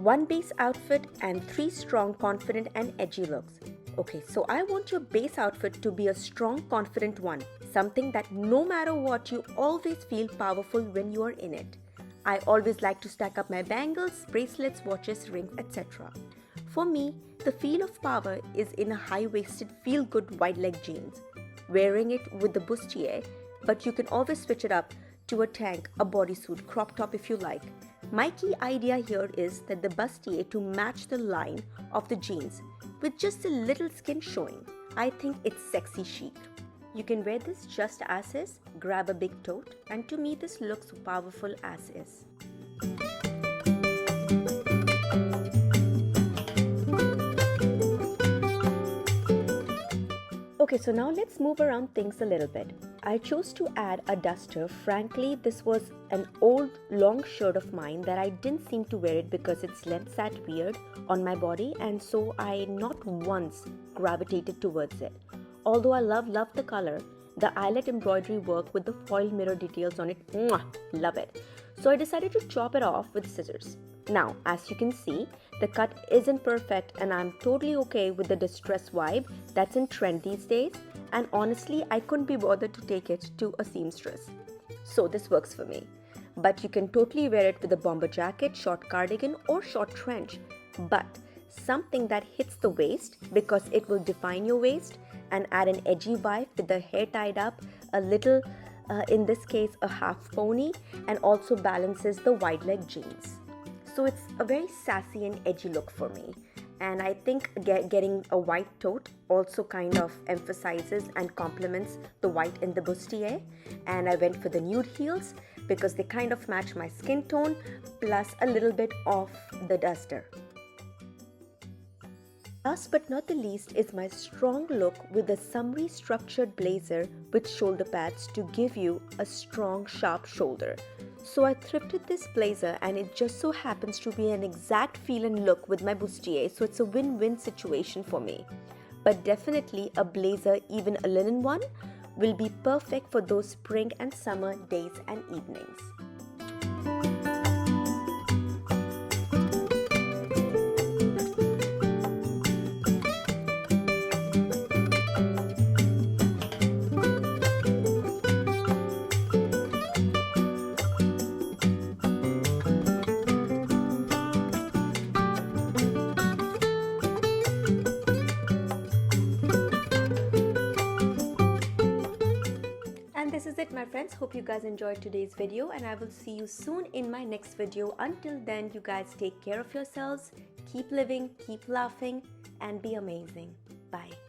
one base outfit and 3 strong, confident and edgy looks. Okay, so I want your base outfit to be a strong, confident one. Something that no matter what, you always feel powerful when you are in it. I always like to stack up my bangles, bracelets, watches, rings, etc. For me, the feel of power is in a high-waisted, feel-good wide-leg jeans. Wearing it with the bustier, but you can always switch it up to a tank, a bodysuit, crop top if you like. My key idea here is that the bustier to match the line of the jeans with just a little skin showing. I think it's sexy chic. You can wear this just as is, grab a big tote, and to me this looks powerful as is. Okay, so now let's move around things a little bit. I chose to add a duster. Frankly, this was an old long shirt of mine that I didn't seem to wear it because its length sat weird on my body, and so I not once gravitated towards it. Although I love the color, the eyelet embroidery work with the foil mirror details on it, mwah, love it. So I decided to chop it off with scissors. Now, as you can see, the cut isn't perfect and I'm totally okay with the distress vibe that's in trend these days, and honestly, I couldn't be bothered to take it to a seamstress. So this works for me. But you can totally wear it with a bomber jacket, short cardigan or short trench. But something that hits the waist because it will define your waist and add an edgy vibe with the hair tied up a little, in this case a half pony, and also balances the wide leg jeans. So it's a very sassy and edgy look for me, and I think getting a white tote also kind of emphasizes and complements the white in the bustier. And I went for the nude heels because they kind of match my skin tone plus a little bit of the duster. Last but not the least is my strong look with a summery structured blazer with shoulder pads to give you a strong sharp shoulder. So I thrifted this blazer and it just so happens to be an exact feel and look with my bustier, so it's a win-win situation for me. But definitely a blazer, even a linen one, will be perfect for those spring and summer days and evenings. This is it, my friends. Hope you guys enjoyed today's video, and I will see you soon in my next video. Until then, you guys take care of yourselves, keep living, keep laughing, and be amazing. Bye.